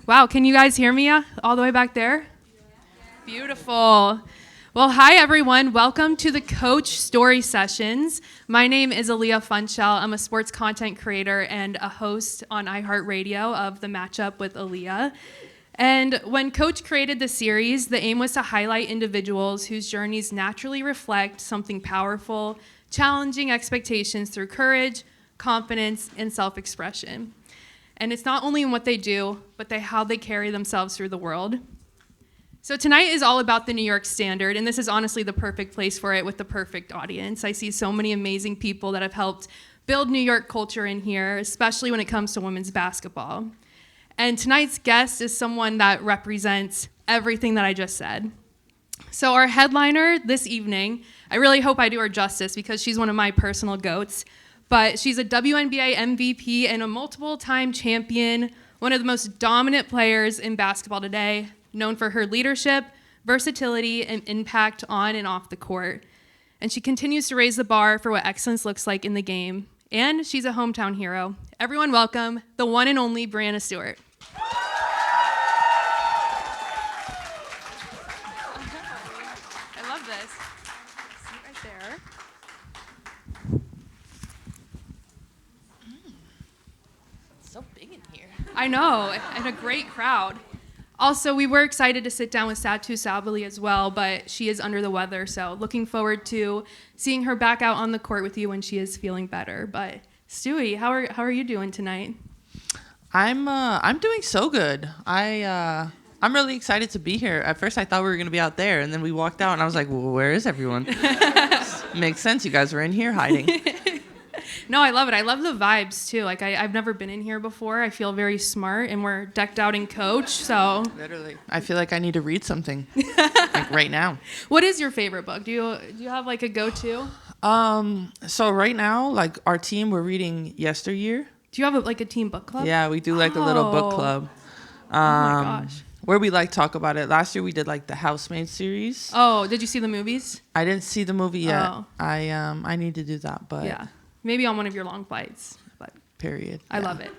Wow, can you guys hear me all the way back there? Beautiful. Well, hi, everyone. Welcome to the Coach Story Sessions. My name is Aliyah Funschelle. I'm a sports content creator and a host on iHeartRadio of The Matchup with Aliyah. And when Coach created the series, the aim was to highlight individuals whose journeys naturally reflect something powerful, challenging expectations through courage, confidence, and self-expression. And it's not only in what they do, but how they carry themselves through the world. So tonight is all about the New York Standard, and this is honestly the perfect place for it with the perfect audience. I see so many amazing people that have helped build New York culture in here, especially when it comes to women's basketball. And tonight's guest is someone that represents everything that I just said. So our headliner this evening, I really hope I do her justice because she's one of my personal GOATs, but she's a WNBA MVP and a multiple-time champion, one of the most dominant players in basketball today, known for her leadership, versatility, and impact on and off the court. And she continues to raise the bar for what excellence looks like in the game. And she's a hometown hero. Everyone welcome the one and only Breanna Stewart. I love this. See right there. So big in here. I know, and a great crowd. Also, we were excited to sit down with Satu Sabali as well, but she is under the weather, so looking forward to seeing her back out on the court with you when she is feeling better. But Stewie, how are you doing tonight? I'm doing so good. I'm really excited to be here. At first, I thought we were gonna be out there, and then we walked out, and I was like, well, where is everyone? Makes sense. You guys were in here hiding. No, I love it. I love the vibes, too. Like, I've never been in here before. I feel very smart, and we're decked out in Coach, so. Literally. I feel like I need to read something, like right now. What is your favorite book? Do you have, like, a go-to? So right now, like, our team, we're reading Yesteryear. Do you have, a team book club? Yeah, we do, like, a little book club. Oh, my gosh. Where we, talk about it. Last year, we did, the Housemaid series. Oh, did you see the movies? I didn't see the movie yet. Oh. I need to do that, but. Yeah. Maybe on one of your long flights. But period. I love it.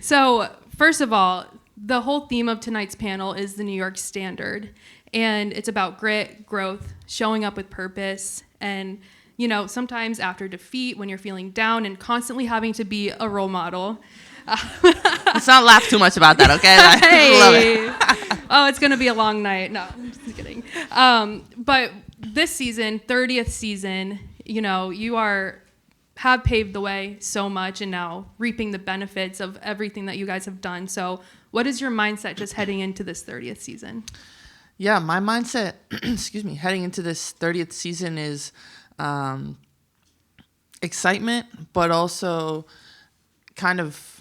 So, first of all, the whole theme of tonight's panel is the New York Standard. And it's about grit, growth, showing up with purpose, and, sometimes after defeat, when you're feeling down and constantly having to be a role model. Let's not laugh too much about that, okay? Hey. Love it. Oh, it's going to be a long night. No, I'm just kidding. But this season, 30th season, you have paved the way so much and now reaping the benefits of everything that you guys have done. So what is your mindset just heading into this 30th season? Yeah, my mindset, heading into this 30th season is excitement, but also kind of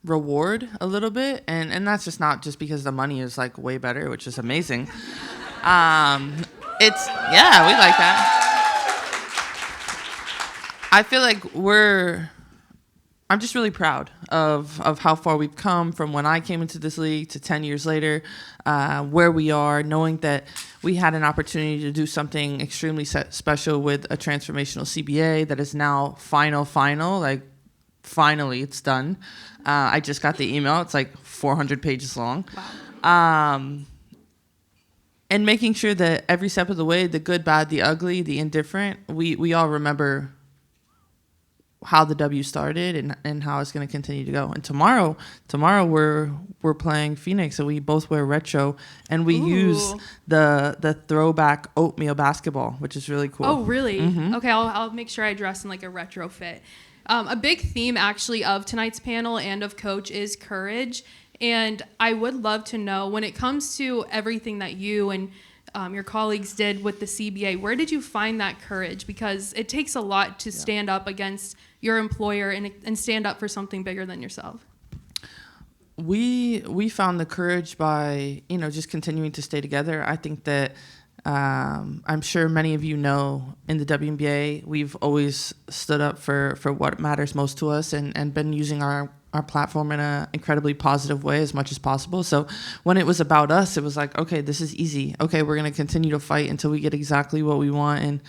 reward a little bit. And that's just not just because the money is way better, which is amazing. We like that. I feel like I'm just really proud of how far we've come from when I came into this league to 10 years later, where we are, knowing that we had an opportunity to do something extremely special with a transformational CBA that is now final, finally it's done. I just got the email. It's 400 pages long. Wow. And making sure that every step of the way, the good, bad, the ugly, the indifferent, we all remember how the W started and how it's going to continue to go. And tomorrow we're playing Phoenix, and we both wear retro, and we use the throwback oatmeal basketball, which is really cool. Oh, really? Mm-hmm. Okay, I'll make sure I dress in a retro fit. A big theme actually of tonight's panel and of Coach is courage. And I would love to know, when it comes to everything that you and your colleagues did with the CBA, where did you find that courage? Because it takes a lot to stand up against your employer and stand up for something bigger than yourself. We found the courage by, just continuing to stay together. I think that I'm sure many of you know in the WNBA, we've always stood up for what matters most to us and been using our platform in an incredibly positive way as much as possible. So when it was about us, it was like, okay, this is easy. Okay, we're going to continue to fight until we get exactly what we want. And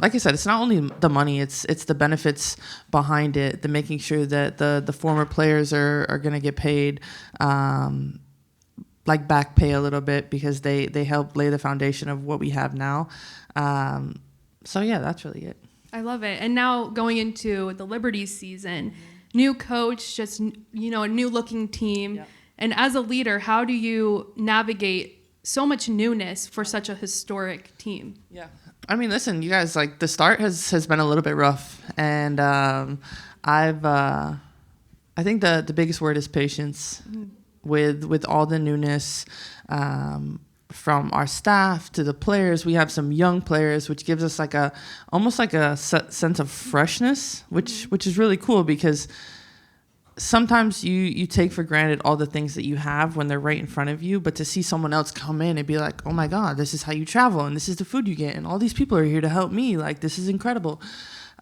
like I said, it's not only the money, it's the benefits behind it, the making sure that the former players are going to get paid, like back pay a little bit because they help lay the foundation of what we have now. So yeah, that's really it. I love it. And now going into the Liberties season, new coach, just, a new looking team. Yep. And as a leader, how do you navigate so much newness for such a historic team? Yeah. I mean, listen, you guys, like the start has been a little bit rough. And I think the biggest word is patience with all the newness. From our staff to the players, we have some young players, which gives us almost like a sense of freshness, which is really cool because sometimes you take for granted all the things that you have when they're right in front of you, but to see someone else come in and be like, oh my God, this is how you travel and this is the food you get and all these people are here to help me. Like, this is incredible.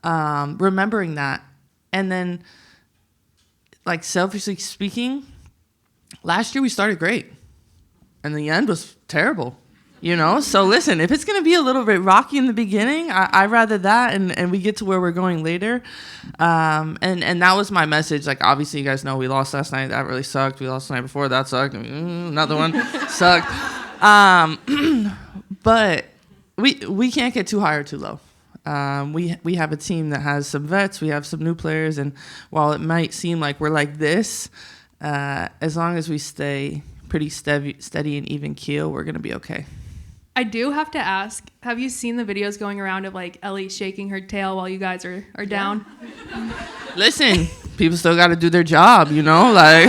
Remembering that. And then, like, selfishly speaking, last year we started great. And the end was terrible, So listen, if it's going to be a little bit rocky in the beginning, I'd rather that and we get to where we're going later. And that was my message. Like, obviously, you guys know we lost last night. That really sucked. We lost the night before. That sucked. Another one sucked. But we can't get too high or too low. We have a team that has some vets. We have some new players. And while it might seem like we're like this, as long as we stay pretty steady and even keel, we're gonna be okay. I do have to ask, have you seen the videos going around of like Ellie shaking her tail while you guys are down? Listen, people still got to do their job, like.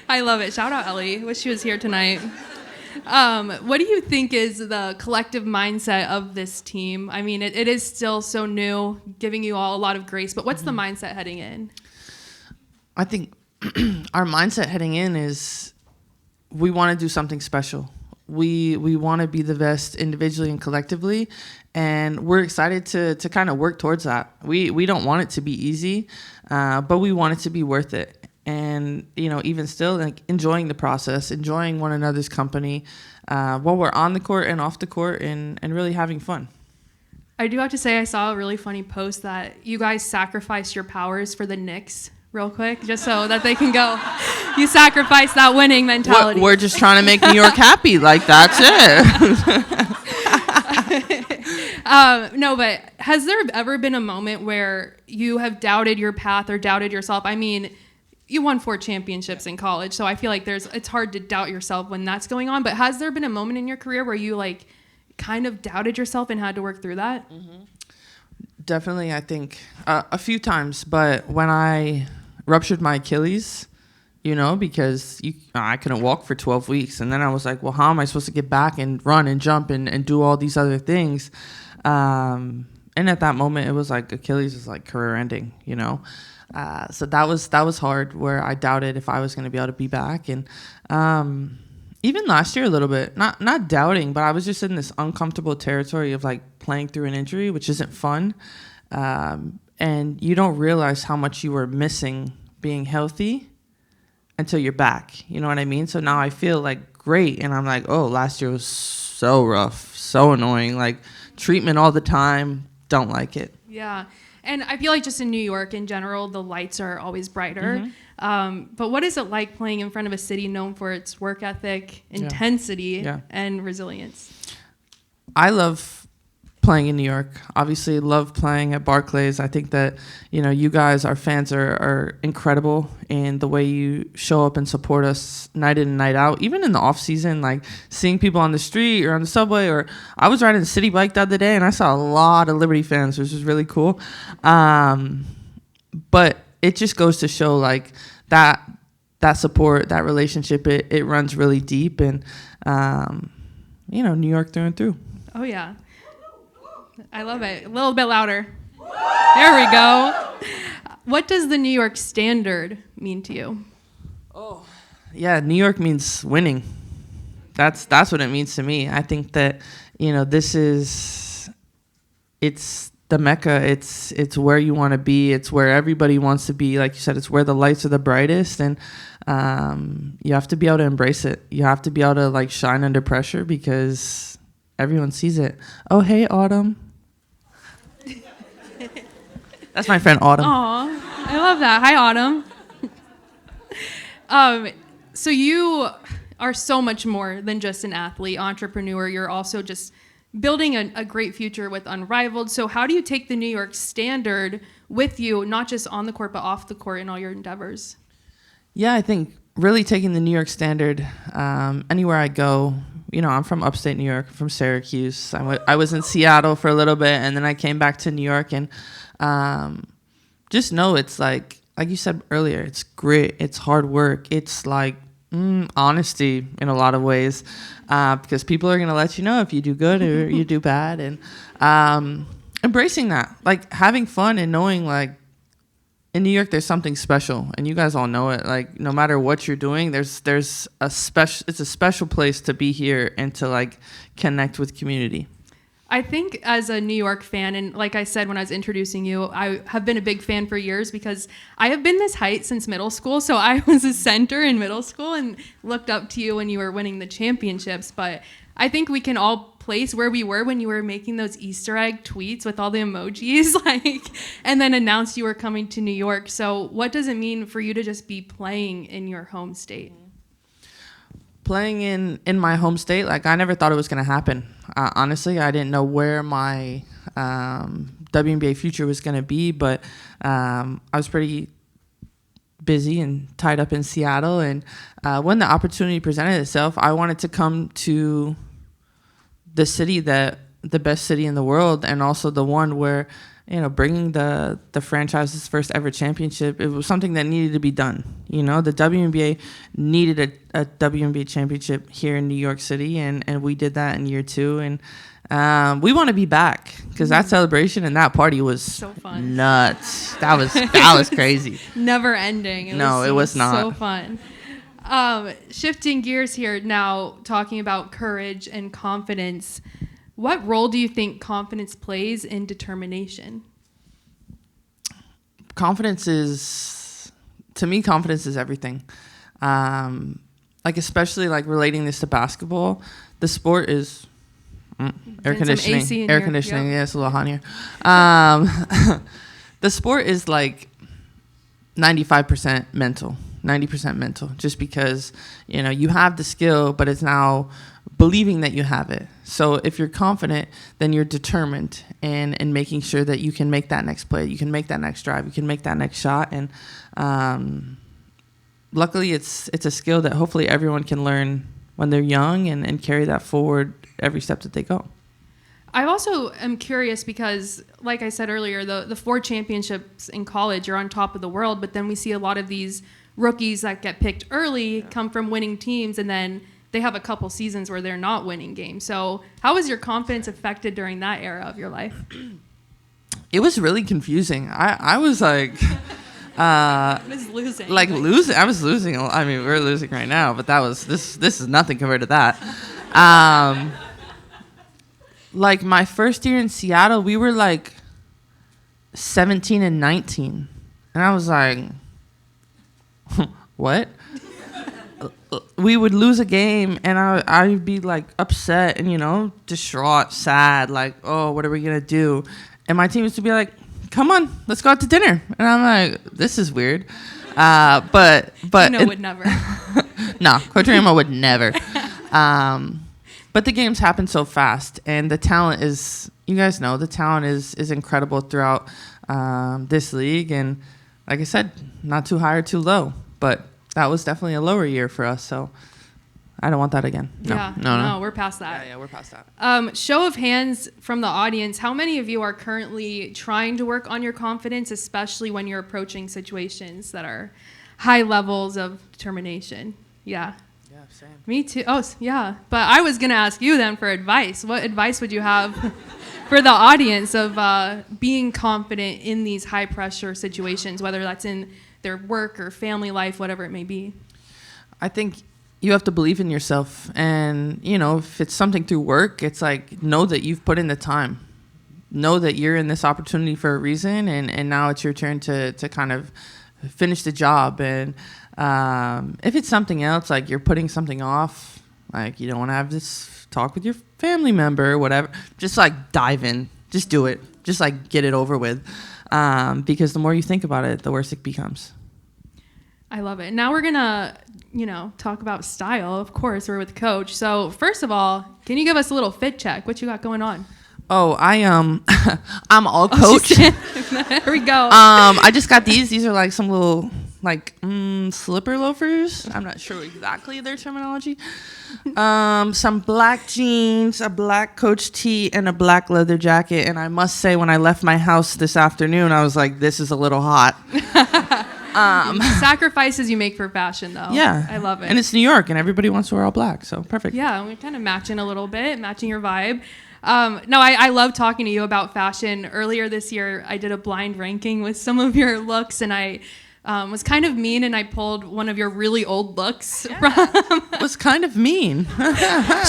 I love it. Shout out Ellie. Wish she was here tonight. What do you think is the collective mindset of this team? I mean, it is still so new, giving you all a lot of grace, but what's the mindset heading in? I think our mindset heading in is we want to do something special. We want to be the best individually and collectively, and we're excited to kind of work towards that. We don't want it to be easy, but we want it to be worth it. And, even still, like, enjoying the process, enjoying one another's company while we're on the court and off the court and really having fun. I do have to say I saw a really funny post that you guys sacrificed your powers for the Knicks real quick, just so that they can go. You sacrifice that winning mentality. We're just trying to make New York happy. Like, that's it. No, but has there ever been a moment where you have doubted your path or doubted yourself? I mean, you won 4 championships in college, so I feel like it's hard to doubt yourself when that's going on. But has there been a moment in your career where you like kind of doubted yourself and had to work through that? Mm-hmm. Definitely, I think a few times. But when I ruptured my Achilles, because I couldn't walk for 12 weeks. And then I was like, well, how am I supposed to get back and run and jump and do all these other things? And at that moment, it was like Achilles is like career ending, So that was hard, where I doubted if I was going to be able to be back. And even last year a little bit, not doubting, but I was just in this uncomfortable territory of like playing through an injury, which isn't fun. And you don't realize how much you were missing being healthy until you're back. You know what I mean? So now I feel like great. And I'm like, oh, last year was so rough, so annoying. Like, treatment all the time. Don't like it. Yeah. And I feel like just in New York in general, the lights are always brighter. Mm-hmm. But what is it like playing in front of a city known for its work ethic, intensity, and resilience? I love playing in New York. Obviously, love playing at Barclays. I think that, you guys, our fans are incredible in the way you show up and support us night in and night out. Even in the off season, like seeing people on the street or on the subway, or I was riding the city bike the other day and I saw a lot of Liberty fans, which was really cool. But it just goes to show like that support, that relationship, it runs really deep, and New York through and through. Oh yeah. I love it. A little bit louder. There we go. What does the New York standard mean to you? Oh, yeah, New York means winning. That's what it means to me. I think that, it's the Mecca. It's where you want to be. It's where everybody wants to be. Like you said, it's where the lights are the brightest, and you have to be able to embrace it. You have to be able to like shine under pressure because everyone sees it. Oh, hey, Autumn. That's my friend Autumn. Aw, I love that. Hi, Autumn. So you are so much more than just an athlete, entrepreneur. You're also just building a great future with Unrivaled. So how do you take the New York standard with you, not just on the court, but off the court in all your endeavors? Yeah, I think really taking the New York standard anywhere I go. I'm from upstate New York, from Syracuse. I was in Seattle for a little bit, and then I came back to New York. And just know it's like you said earlier, it's grit, it's hard work, it's like honesty in a lot of ways, because people are going to let you know if you do good or you do bad. And embracing that, like having fun and knowing like in New York, there's something special, and you guys all know it. Like, no matter what you're doing, it's a special place to be here and to like connect with community. I think as a New York fan, and like I said when I was introducing you, I have been a big fan for years because I have been this height since middle school. So I was a center in middle school and looked up to you when you were winning the championships. But I think we can all place where we were when you were making those Easter egg tweets with all the emojis, and then announced you were coming to New York. So what does it mean for you to just be playing in your home state? Playing in my home state, like I never thought it was going to happen. Honestly, I didn't know where my WNBA future was going to be, but I was pretty busy and tied up in Seattle. And when the opportunity presented itself, I wanted to come to the best city in the world, and also the one where, bringing the franchise's first ever championship, it was something that needed to be done. The WNBA needed a WNBA championship here in New York City, and we did that in year 2. And we want to be back because that celebration and that party was so fun. Nuts. That was crazy. Never ending. It was not. So fun. Shifting gears here now, talking about courage and confidence. What role do you think confidence plays in determination? Confidence is everything. Especially like relating this to basketball, the sport is air conditioning. Air conditioning, yeah, it's a little hot here. The sport is like 95% mental. 90% mental, just because you have the skill, but it's now believing that you have it. So if you're confident, then you're determined in making sure that you can make that next play, you can make that next drive, you can make that next shot. And luckily it's a skill that hopefully everyone can learn when they're young and carry that forward every step that they go. I also am curious because, like I said earlier, the 4 championships in college, you're on top of the world, but then we see a lot of these rookies that get picked early come from winning teams, and then they have a couple seasons where they're not winning games. So how was your confidence affected during that era of your life? It was really confusing. I was like... I was losing. I was losing. I mean, we're losing right now, but this is nothing compared to that. Like my first year in Seattle, we were like 17 and 19. And I was like... What? We would lose a game, and I'd be like upset and distraught, sad, like, oh, what are we gonna do? And my team used to be like, come on, let's go out to dinner. And I'm like, this is weird. But would never. No, Coach Ramo would never. But the games happen so fast, and the talent is, you guys know, the talent is incredible throughout this league. And like I said, not too high or too low, but that was definitely a lower year for us. So I don't want that again. No, we're past that. Yeah, we're past that. Show of hands from the audience. How many of you are currently trying to work on your confidence, especially when you're approaching situations that are high levels of determination? Yeah. Yeah, same. Me too. Oh, yeah. But I was going to ask you then for advice. What advice would you have for the audience of being confident in these high pressure situations, whether that's in their work or family life, whatever it may be? I think you have to believe in yourself. And, you know, if it's something through work, it's like, know that you've put in the time. Know that you're in this opportunity for a reason, and now it's your turn to kind of finish the job. And if it's something else, like you're putting something off, like you don't want to have this talk with your family member or whatever, just like dive in. Just do it. Just like get it over with. Because the more you think about it, the worse it becomes. I love it. Now we're going to, talk about style. Of course, we're with Coach. So first of all, can you give us a little fit check? What you got going on? Oh, I'm all Coach. There we go. I just got these. These are like some little slipper loafers. I'm not sure exactly their terminology. Some black jeans, a black Coach tee, and a black leather jacket. And I must say, when I left my house this afternoon, I was like, this is a little hot. Sacrifices you make for fashion, though. Yeah. I love it. And it's New York, and everybody wants to wear all black, so perfect. Yeah, we're kind of matching a little bit, matching your vibe. No, I love talking to you about fashion. Earlier this year, I did a blind ranking with some of your looks, and I was kind of mean, and I pulled one of your really old looks. Yeah. It was kind of mean.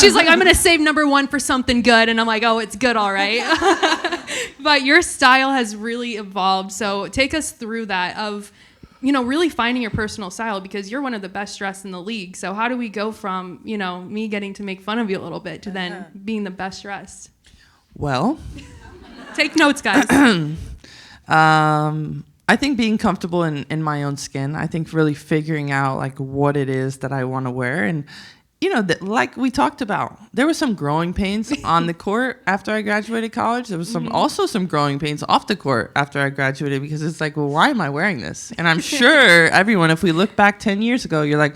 She's like, I'm going to save number one for something good, and I'm like, oh, it's good, all right. But your style has really evolved, so take us through that of really finding your personal style, because you're one of the best dressed in the league. So how do we go from, me getting to make fun of you a little bit to then being the best dressed? Well, take notes, guys. I think being comfortable in my own skin, I think really figuring out like what it is that I want to wear. And, like we talked about, there were some growing pains on the court after I graduated college. There was also some growing pains off the court after I graduated, because it's like, well, why am I wearing this? And I'm sure everyone, if we look back 10 years ago, you're like,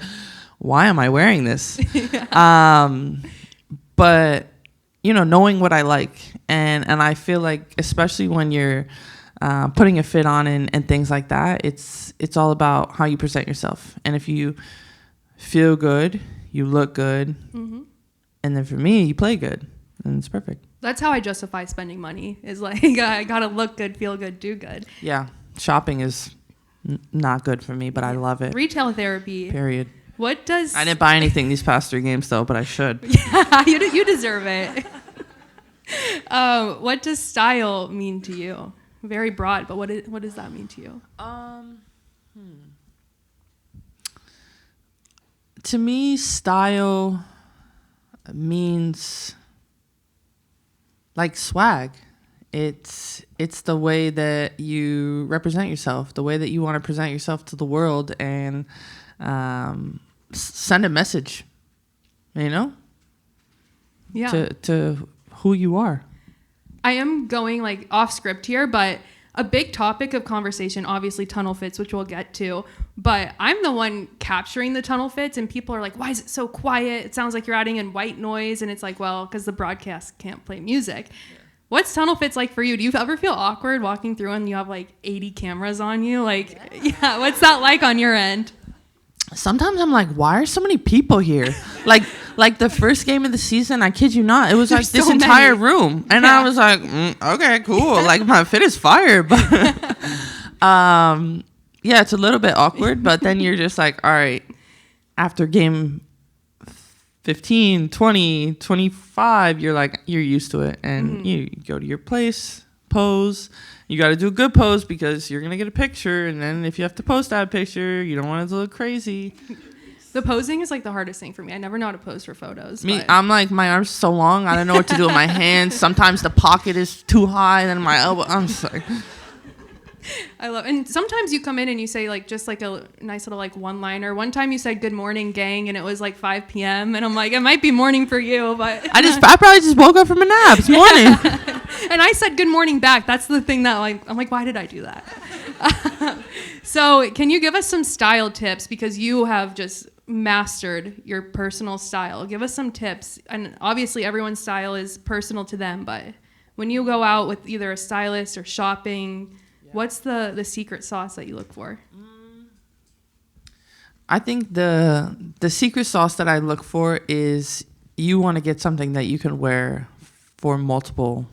why am I wearing this? Yeah. But, knowing what I like. And I feel like, especially when you're putting a fit on and things like that, it's all about how you present yourself. And if you feel good, you look good, and then for me, you play good, and it's perfect. That's how I justify spending money, is like, I gotta look good, feel good, do good. Yeah, shopping is not good for me, but I love it. Retail therapy. Period. What does... I didn't buy anything these past 3 games, though, but I should. Yeah, you deserve it. What does style mean to you? Very broad, but what does that mean to you? To me, style means like swag. It's the way that you represent yourself, the way that you want to present yourself to the world, and send a message, Yeah. to who you are. I am going like off script here, but a big topic of conversation, obviously tunnel fits, which we'll get to, but I'm the one capturing the tunnel fits, and people are like, why is it so quiet? It sounds like you're adding in white noise. And it's like, well, because the broadcast can't play music. Yeah. What's tunnel fits like for you? Do you ever feel awkward walking through and you have like 80 cameras on you? Like, yeah, what's that like on your end? Sometimes I'm like, why are so many people here? like the first game of the season, I kid you not, it was like this entire room. And I was like, okay, cool. Like my fit is fire. But yeah, it's a little bit awkward. But then you're just like, all right, after game 15, 20, 25, you're used to it. And you go to your place, pose. You got to do a good pose because you're going to get a picture. And then if you have to post that picture, you don't want it to look crazy. The posing is like the hardest thing for me. I never know how to pose for photos. I'm like, my arms so long. I don't know what to do with my hands. Sometimes the pocket is too high. Then my elbow. I'm sorry. I love, and sometimes you come in and you say like just like a nice little like one liner. One time you said good morning gang, and it was like 5 p.m. and I'm like, it might be morning for you, but I probably just woke up from a nap. It's morning. And I said good morning back. That's the thing that like I'm like, why did I do that? So can you give us some style tips, because you have just mastered your personal style? Give us some tips. And obviously everyone's style is personal to them, but when you go out with either a stylist or shopping, what's the secret sauce that you look for? I think the secret sauce that I look for is you want to get something that you can wear for multiple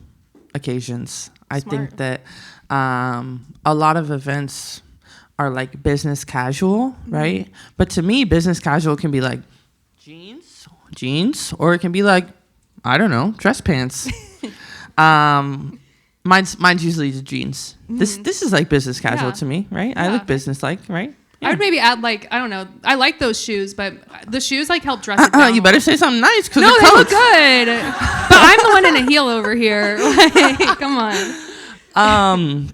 occasions. I think that a lot of events are like business casual, right? But to me, business casual can be like jeans, or it can be like, I don't know, dress pants. Mine's usually the jeans. This is like business casual to me, right? I look business like, right? Yeah. I would maybe add like, I don't know. I like those shoes, but the shoes like help dress it down. You better say something nice. No, they look good. But I'm the one in a heel over here. Like, come on.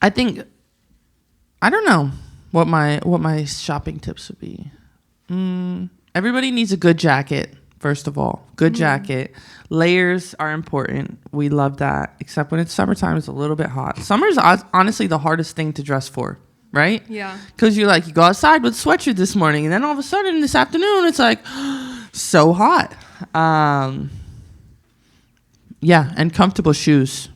I think, I don't know what my shopping tips would be. Everybody needs a good jacket. First of all, good jacket. Layers are important. We love that. Except when it's summertime, it's a little bit hot. Summer's honestly the hardest thing to dress for, right? Yeah. Because you go outside with sweatshirt this morning, and then all of a sudden this afternoon, it's like so hot. Yeah, and comfortable shoes.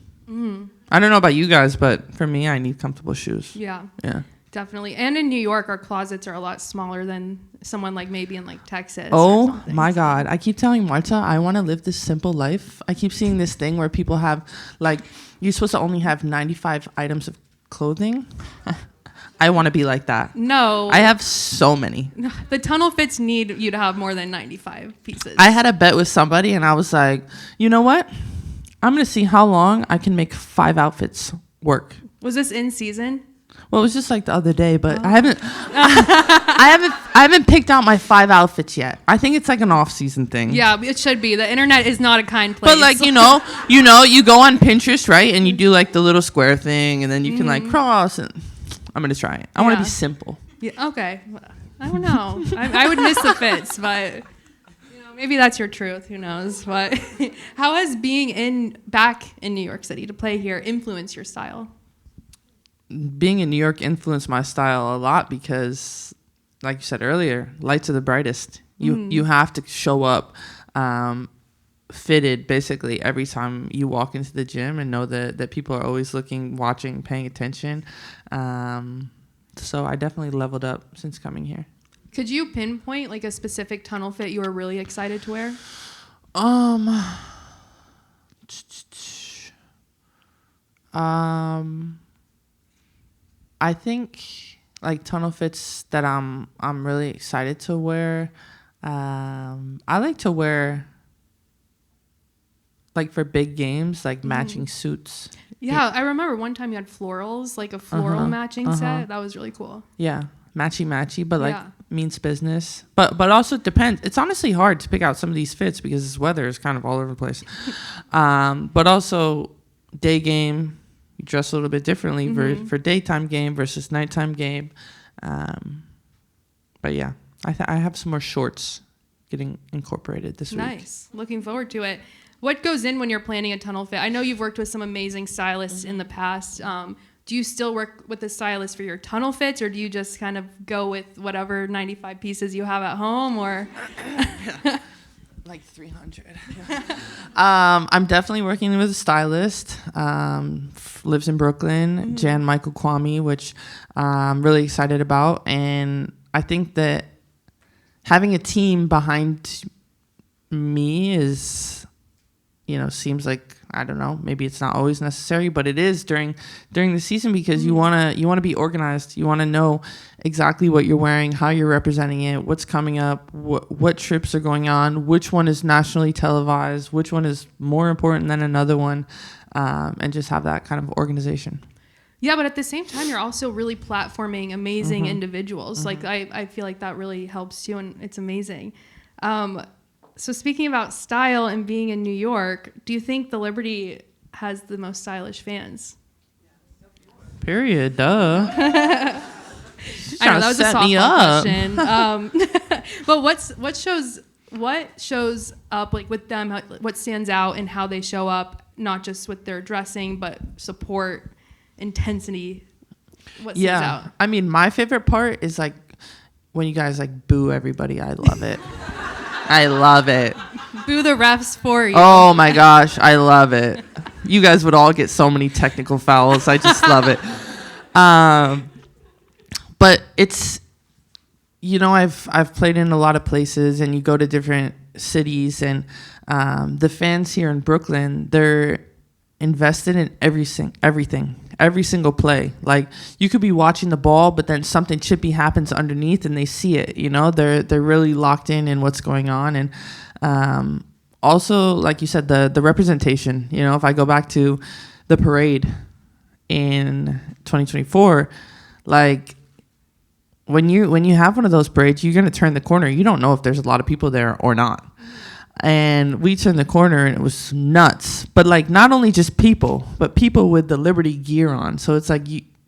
I don't know about you guys, but for me, I need comfortable shoes. Yeah. Yeah. Definitely. And in New York, our closets are a lot smaller than someone like maybe in like Texas. Oh my God. I keep telling Marta, I want to live this simple life. I keep seeing this thing where people have like, you're supposed to only have 95 items of clothing. I want to be like that. No. I have so many. The tunnel fits need you to have more than 95 pieces. I had a bet with somebody and I was like, you know what? I'm going to see how long I can make 5 outfits work. Was this in season? Well, it was just like the other day, but I haven't picked out my 5 outfits yet. I think it's like an off-season thing. Yeah, it should be. The internet is not a kind place. But like you go on Pinterest, right? And you do like the little square thing, and then you can like cross. And I'm gonna try it. I want to be simple. Yeah. Okay. I don't know. I would miss the fits, but maybe that's your truth. Who knows? But how has being back in New York City to play here influenced your style? Being in New York influenced my style a lot because, like you said earlier, lights are the brightest. You have to show up fitted basically every time you walk into the gym and know that people are always looking, watching, paying attention. So I definitely leveled up since coming here. Could you pinpoint like a specific tunnel fit you were really excited to wear? I think like tunnel fits that I'm really excited to wear. I like to wear like for big games, like matching suits. Yeah, I remember one time you had florals, like a floral matching set. That was really cool. Yeah, matchy, but like means business. But also it depends. It's honestly hard to pick out some of these fits because this weather is kind of all over the place. But also day game. You dress a little bit differently for daytime game versus nighttime game. But yeah, I have some more shorts getting incorporated this week. Nice. Looking forward to it. What goes in when you're planning a tunnel fit? I know you've worked with some amazing stylists in the past. Do you still work with the stylist for your tunnel fits, or do you just kind of go with whatever 95 pieces you have at home? Or like 300. I'm definitely working with a stylist. Lives in Brooklyn, Jan Michael Kwame, which I'm really excited about. And I think that having a team behind me is, seems like, I don't know, maybe it's not always necessary, but it is during the season because you want to be organized. You want to know exactly what you're wearing, how you're representing it, what's coming up, what trips are going on, which one is nationally televised, which one is more important than another one, and just have that kind of organization. Yeah, but at the same time, you're also really platforming amazing individuals. Like I feel like that really helps you, and it's amazing. So speaking about style and being in New York, do you think the Liberty has the most stylish fans? Period. Duh. I know that was a softball question. But what shows up like with them? What stands out and how they show up, not just with their dressing, but support, intensity. What stands out? I mean, my favorite part is like when you guys like boo everybody. I love it. I love it. Boo the refs for you. Oh my gosh, I love it. You guys would all get so many technical fouls. I just love it. But it's, I've played in a lot of places, and you go to different cities, and the fans here in Brooklyn, they're invested in everything. every single play. Like, you could be watching the ball, but then something chippy happens underneath and they see it, you know, they're really locked in what's going on. And also, like you said, the representation, you know, if I go back to the parade in 2024, like, when you have one of those parades, you're going to turn the corner. You don't know if there's a lot of people there or not. And we turned the corner and it was nuts. But like, not only just people, but people with the Liberty gear on. So it's like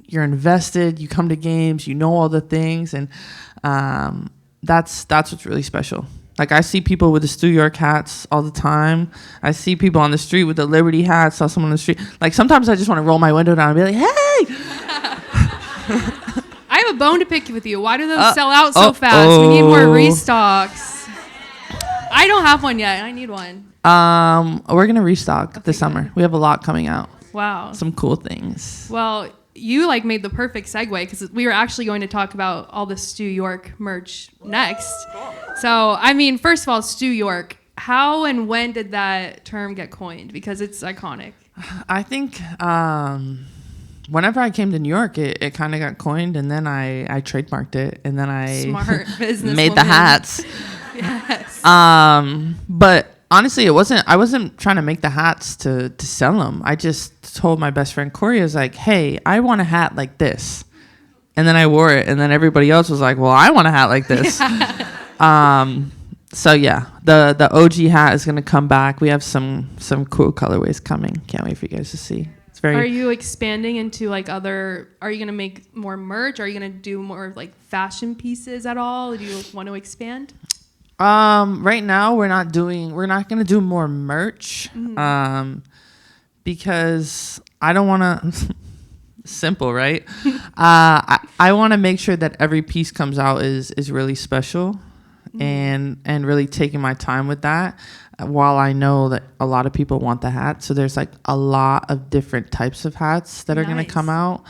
you're invested, you come to games, you know all the things. And that's what's really special. Like, I see people with the Stu York hats all the time. I see people on the street with the Liberty hats. Saw someone on the street. Like, sometimes I just want to roll my window down and be like, hey! I have a bone to pick with you. Why do those sell out so fast? We need more restocks. I don't have one yet. I need one. We're gonna restock this summer. Good. We have a lot coming out. Wow. Some cool things. Well, you like made the perfect segue because we were actually going to talk about all the Stu York merch next. So, I mean, first of all, Stu York, how and when did that term get coined? Because it's iconic. I think whenever I came to New York, it kind of got coined, and then I trademarked it, and then I Smart business made the hats. Yes. But honestly, I wasn't trying to make the hats to sell them. I just told my best friend Corey, I was like, hey, I want a hat like this. And then I wore it, and then everybody else was like, well, I want a hat like this. So yeah, the OG hat is gonna come back. We have some cool colorways coming. Can't wait for you guys to see. It's very. Are you expanding into like other? Are you gonna make more merch? Are you gonna do more like fashion pieces at all? Do you want to expand? Right now we're not gonna do more merch. Because I don't want to. Simple, right? I want to make sure that every piece comes out is really special, and really taking my time with that. While I know that a lot of people want the hat, so there's like a lot of different types of hats that are gonna come out.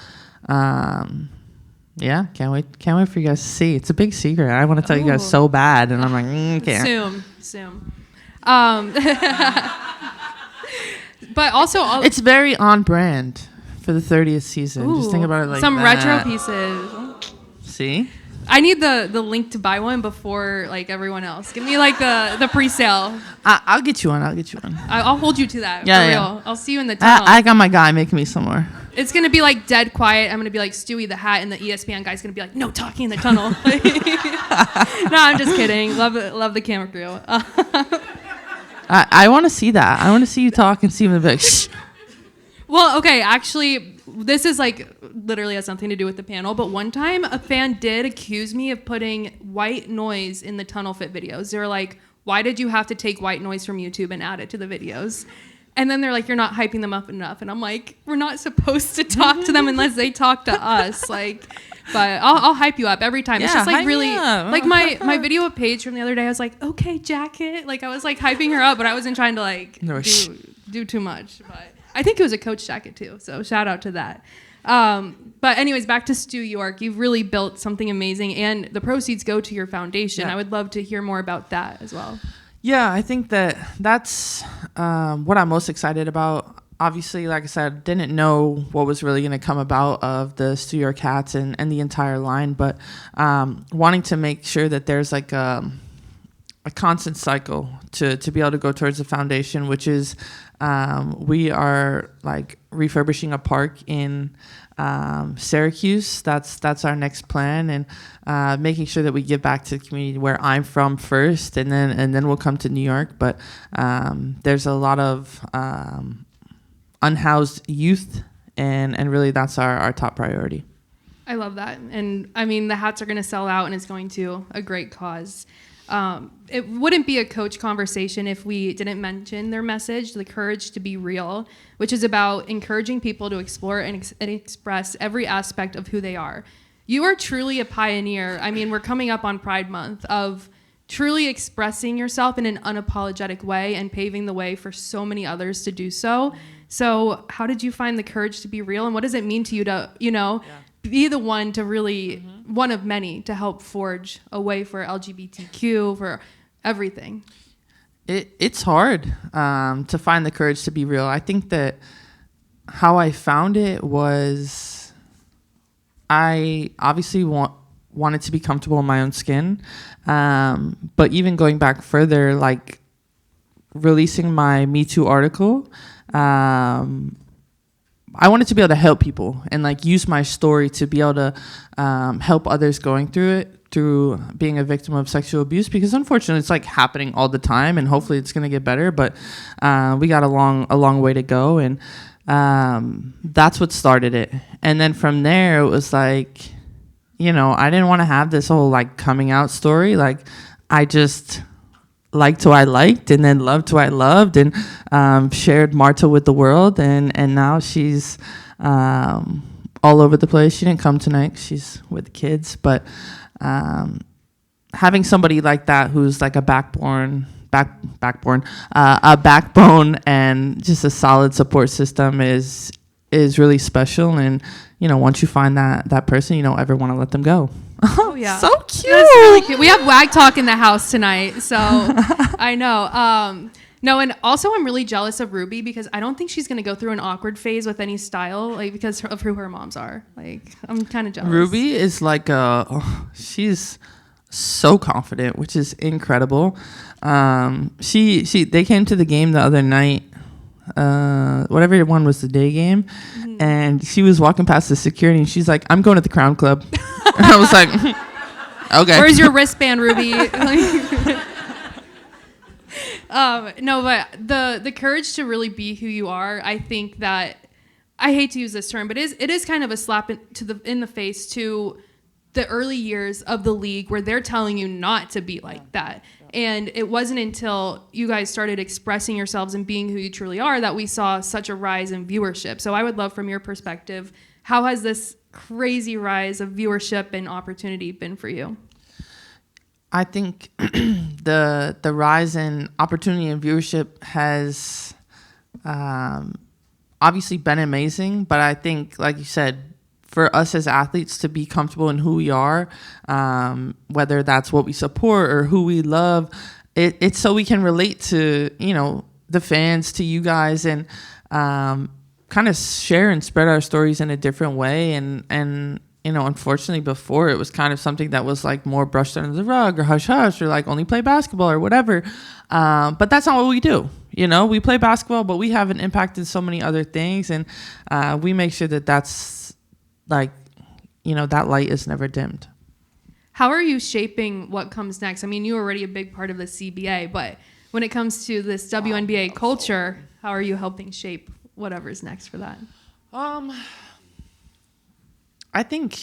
Yeah, can't wait for you guys to see. It's a big secret. I want to tell you guys so bad, and I'm like, can't. Soon. But also, it's very on brand for the 30th season. Just think about it like some that. retro pieces. See? I need the link to buy one before like everyone else. Give me like the pre-sale. I'll get you one. I'll hold you to that. Yeah, for yeah. real. I'll see you in the tunnel. I got my guy making me some more. It's gonna be like dead quiet. I'm gonna be like Stewie the hat, and the ESPN guy's gonna be like, no talking in the tunnel. No, I'm just kidding. Love the camera crew. I want to see that. I want to see you talk and see him be like, shh. Well, okay, actually, this is like literally has nothing to do with the panel, but one time a fan did accuse me of putting white noise in the tunnel fit videos. They were like, why did you have to take white noise from YouTube and add it to the videos? And then they're like, you're not hyping them up enough. And I'm like, we're not supposed to talk to them unless they talk to us. Like, but I'll hype you up every time. Yeah, it's just like really, like my video page from the other day, I was like, okay, jacket. Like I was like hyping her up, but I wasn't trying to like do too much. But I think it was a Coach jacket too. So shout out to that. But anyways, back to Stu York. You've really built something amazing, and the proceeds go to your foundation. Yeah. I would love to hear more about that as well. Yeah, I think that's what I'm most excited about. Obviously, like I said, didn't know what was really going to come about of the Stu York hats and the entire line, but wanting to make sure that there's like a constant cycle to be able to go towards the foundation, which is we are like refurbishing a park in Syracuse. That's our next plan, and making sure that we give back to the community where I'm from first, and then we'll come to New York. But there's a lot of unhoused youth, and really that's our top priority. I love that. And I mean, the hats are going to sell out, and it's going to a great cause. It wouldn't be a coach conversation if we didn't mention their message, the courage to be real, which is about encouraging people to explore and express every aspect of who they are. You are truly a pioneer. I mean, we're coming up on Pride Month of truly expressing yourself in an unapologetic way and paving the way for so many others to do so. So how did you find the courage to be real, and what does it mean to you to, be the one to really, one of many, to help forge a way for LGBTQ, for everything? It's hard to find the courage to be real. I think that how I found it was I obviously wanted to be comfortable in my own skin. But even going back further, like releasing my Me Too article, I wanted to be able to help people and like use my story to be able to help others going through it, through being a victim of sexual abuse, because unfortunately it's like happening all the time, and hopefully it's going to get better, but we got a long way to go. And that's what started it. And then from there it was like, you know, I didn't want to have this whole like coming out story. Like I just liked who I liked, and then loved who I loved, and shared Marta with the world, and now she's all over the place. She didn't come tonight, she's with the kids, but having somebody like that who's like a backbone and just a solid support system is really special. And you know, once you find that person, you don't ever want to let them go. Oh yeah, so cute. That's really cute. We have Wag Talk in the house tonight, so I know. No, and also I'm really jealous of Ruby because I don't think she's gonna go through an awkward phase with any style, like because of who her moms are. Like I'm kind of jealous. Ruby is like she's so confident, which is incredible. They came to the game the other night, whatever one was the day game, mm-hmm. and she was walking past the security and she's like, I'm going to the Crown Club. And I was like, okay. Where's your wristband, Ruby? No, but the courage to really be who you are, I think that, I hate to use this term, but it is kind of a slap in the face to the early years of the league where they're telling you not to be like that. And it wasn't until you guys started expressing yourselves and being who you truly are that we saw such a rise in viewership. So I would love, from your perspective, how has this crazy rise of viewership and opportunity been for you? I think the rise in opportunity and viewership has obviously been amazing, but I think, like you said, for us as athletes to be comfortable in who we are, whether that's what we support or who we love, it's so we can relate to, you know, the fans, to you guys, and kind of share and spread our stories in a different way. And you know, unfortunately before it was kind of something that was like more brushed under the rug or hush hush or like only play basketball or whatever. But that's not what we do. You know, we play basketball, but we have an impact in so many other things. And we make sure that that's like, you know, that light is never dimmed. How are you shaping what comes next? I mean, you're already a big part of the CBA, but when it comes to this WNBA culture, how are you helping shape whatever's next for that? I think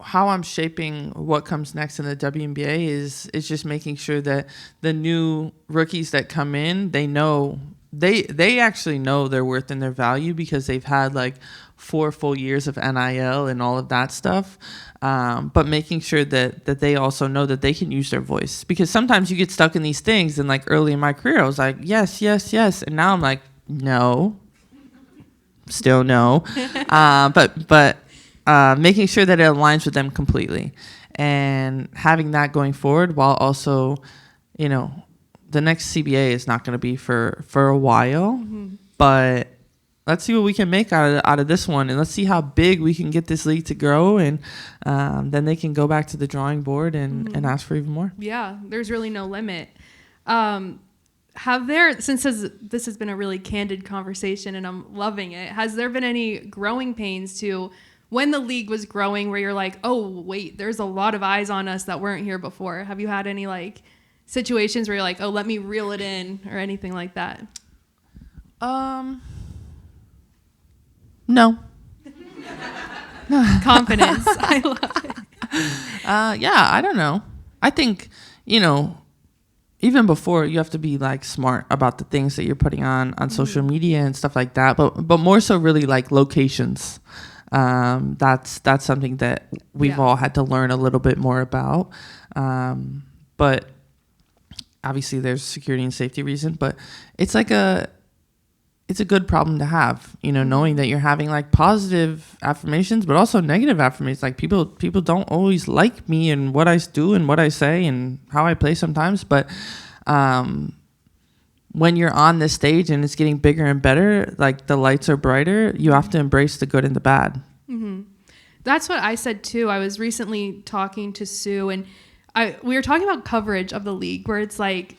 how I'm shaping what comes next in the WNBA is just making sure that the new rookies that come in, they know they actually know their worth and their value because they've had like 4 full years of NIL and all of that stuff. But making sure that they also know that they can use their voice, because sometimes you get stuck in these things. And like early in my career, I was like, yes, yes, yes. And now I'm like, no, still no. But making sure that it aligns with them completely, and having that going forward, while also, you know, the next CBA is not going to be for a while, mm-hmm. but let's see what we can make out of this one, and let's see how big we can get this league to grow, and then they can go back to the drawing board and, mm-hmm. and ask for even more. Yeah, there's really no limit. Since this has been a really candid conversation and I'm loving it, has there been any growing pains to when the league was growing where you're like, oh, wait, there's a lot of eyes on us that weren't here before? Have you had any like situations where you're like, oh, let me reel it in, or anything like that? No. Confidence. I love it. Yeah, I don't know. I think, you know, even before, you have to be like smart about the things that you're putting on mm-hmm. social media and stuff like that. But more so really like locations. That's something that we've all had to learn a little bit more about. But obviously there's security and safety reason, but it's like it's a good problem to have, you know, knowing that you're having like positive affirmations, but also negative affirmations. Like people don't always like me and what I do and what I say and how I play sometimes, but when you're on this stage and it's getting bigger and better, like the lights are brighter, you have to embrace the good and the bad. Mm-hmm. That's what I said too. I was recently talking to Sue, and we were talking about coverage of the league, where it's like,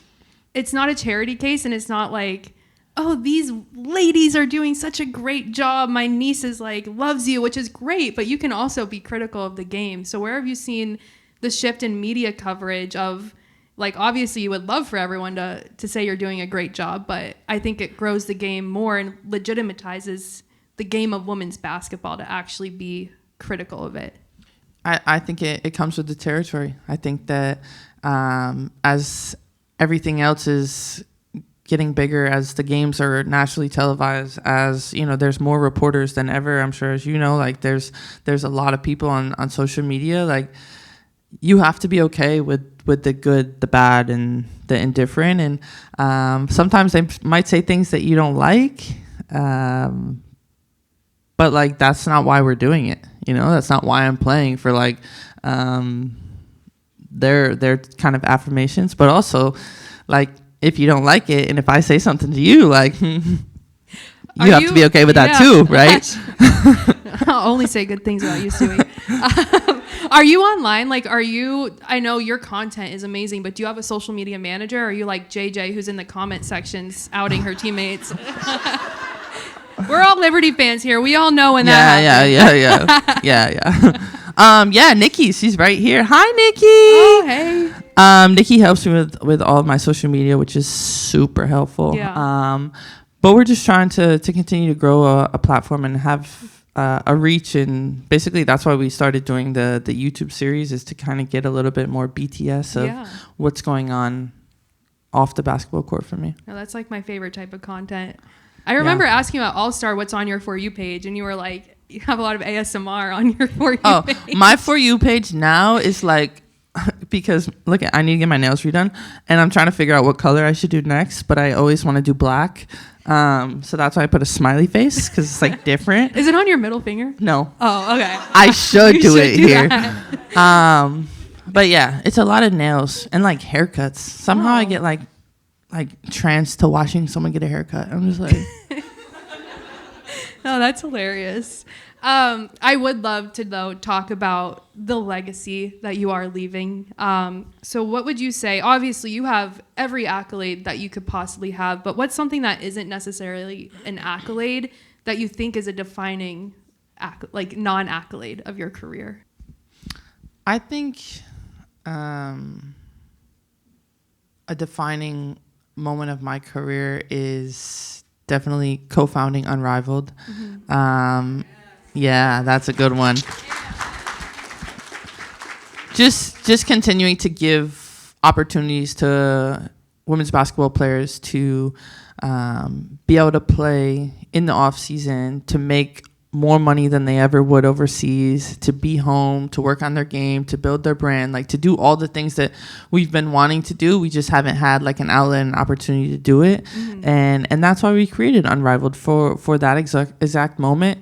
it's not a charity case, and it's not like, oh, these ladies are doing such a great job, my niece is like loves you, which is great, but you can also be critical of the game. So where have you seen the shift in media coverage of, like, obviously you would love for everyone to say you're doing a great job, but I think it grows the game more and legitimizes the game of women's basketball to actually be critical of it? I think it comes with the territory. I think that as everything else is getting bigger, as the games are nationally televised, as you know, there's more reporters than ever. I'm sure, as you know, like there's a lot of people on social media. Like, you have to be okay with the good, the bad, and the indifferent. And sometimes they might say things that you don't like, but like that's not why we're doing it. You know, that's not why I'm playing for like their kind of affirmations. But also, like, if you don't like it, and if I say something to you, like you have to be okay with that too, right? I'll only say good things about you, Stewie. Are you online? Like, I know your content is amazing, but do you have a social media manager? Or are you like JJ, who's in the comment sections outing her teammates? We're all Liberty fans here. We all know when that happens. Yeah, Nikki, she's right here. Hi, Nikki. Oh, hey. Nikki helps me with all of my social media, which is super helpful. Yeah. But we're just trying to continue to grow a platform and have a reach, and basically that's why we started doing the YouTube series, is to kind of get a little bit more BTS of what's going on off the basketball court for me. No, that's like my favorite type of content. I remember asking about All-Star, what's on your For You page, and you were like, you have a lot of ASMR on your For You page. Oh, my For You page now is like, because look, I need to get my nails redone, and I'm trying to figure out what color I should do next, but I always want to do black. So that's why I put a smiley face, because it's like different. Is it on your middle finger? No. Oh, okay. I should do it here. But yeah, it's a lot of nails and like haircuts. Somehow I get like tranced to watching someone get a haircut. I'm just like, no, that's hilarious. I would love to, though, talk about the legacy that you are leaving. So what would you say? Obviously, you have every accolade that you could possibly have, but what's something that isn't necessarily an accolade that you think is a defining, non-accolade of your career? I think a defining moment of my career is definitely co-founding Unrivaled. Mm-hmm. Yeah, that's a good one. Just continuing to give opportunities to women's basketball players to be able to play in the off season, to make more money than they ever would overseas, to be home, to work on their game, to build their brand, like to do all the things that we've been wanting to do. We just haven't had like an outlet and opportunity to do it. Mm-hmm. And that's why we created Unrivaled, for that exact moment.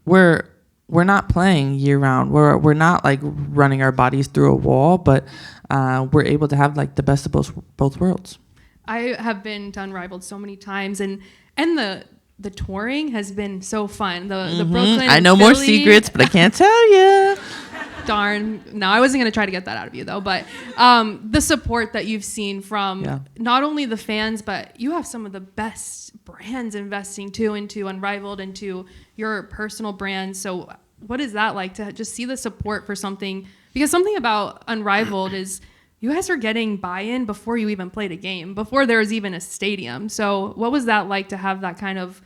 We're not playing year round. We're not like running our bodies through a wall, but we're able to have like the best of both worlds. I have been to Unrivaled so many times, and the touring has been so fun. The Brooklyn, I know Philly, more secrets, but I can't tell you. Darn. No, I wasn't going to try to get that out of you, though. But the support that you've seen from not only the fans, but you have some of the best brands investing, too, into Unrivaled, into your personal brand. So what is that like to just see the support for something? Because something about Unrivaled is you guys are getting buy-in before you even played a game, before there was even a stadium. So what was that like to have that kind of,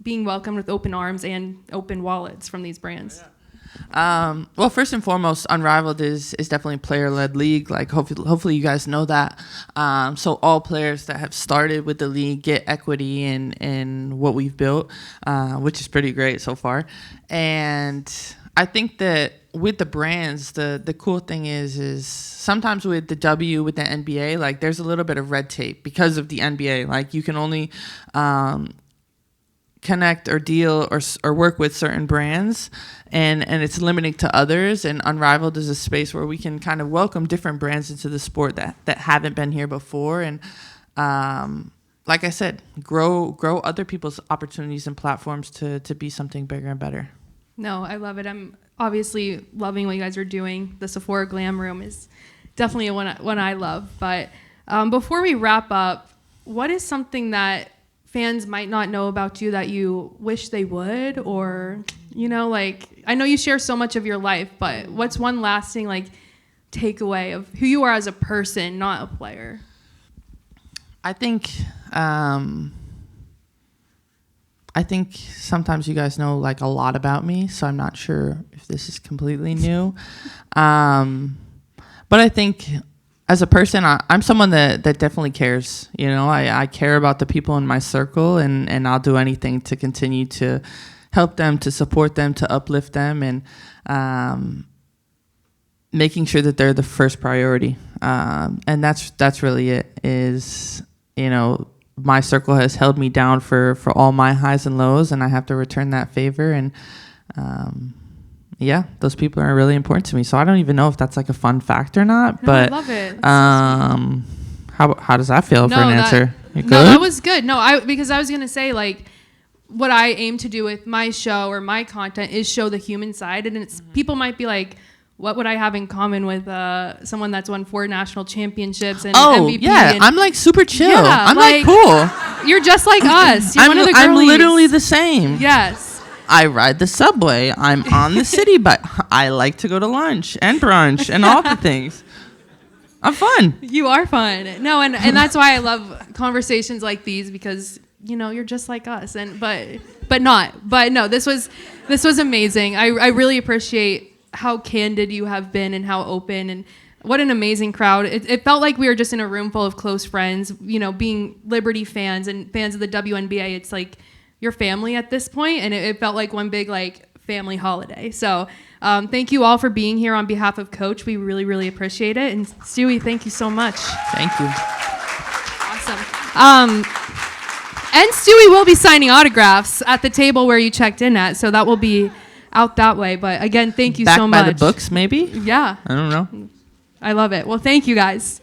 being welcomed with open arms and open wallets from these brands? Well, first and foremost, Unrivaled is definitely a player-led league. Like hopefully you guys know that. So all players that have started with the league get equity in what we've built, which is pretty great so far. And I think that with the brands, the cool thing is sometimes with the NBA, like there's a little bit of red tape because of the NBA. Like you can only connect or deal or work with certain brands, and it's limiting to others. And Unrivaled is a space where we can kind of welcome different brands into the sport that haven't been here before. And like I said, grow other people's opportunities and platforms to be something bigger and better. No, I love it. I'm obviously loving what you guys are doing. The Sephora Glam Room is definitely one I love. But before we wrap up, what is something that fans might not know about you that you wish they would? Or, like, I know you share so much of your life, but what's one lasting, like, takeaway of who you are as a person, not a player? I think sometimes you guys know like a lot about me, so I'm not sure if this is completely new. But I think as a person, I'm someone that definitely cares. I care about the people in my circle, and I'll do anything to continue to help them, to support them, to uplift them, and making sure that they're the first priority. And that's really it. Is my circle has held me down for all my highs and lows, and I have to return that favor. And those people are really important to me. So I don't even know if that's like a fun fact or not. But I love it. How does that feel for an answer? You good? No, that was good. Because I was gonna say, like, what I aim to do with my show or my content is show the human side, and it's people might be like, what would I have in common with someone that's won 4 national championships and MVP? Yeah, I'm like super chill. Yeah, I'm like cool. You're just like us. You're one of the I'm girlies. literally the same. Yes. I ride the subway. I'm on the city bike. I like to go to lunch and brunch and all the things. I'm fun. You are fun. No, and that's why I love conversations like these, because you're just like us. But no, this was amazing. I really appreciate how candid you have been and how open, and what an amazing crowd. It felt like we were just in a room full of close friends, being Liberty fans and fans of the WNBA. It's like your family at this point, and it felt like one big like family holiday. So thank you all for being here on behalf of Coach. We really, really appreciate it. And Stewie, thank you so much. Thank you. Awesome. And Stewie will be signing autographs at the table where you checked in at, so that will be out that way. But again, thank you so much. Back by the books, maybe? Yeah. I don't know. I love it. Well, thank you guys.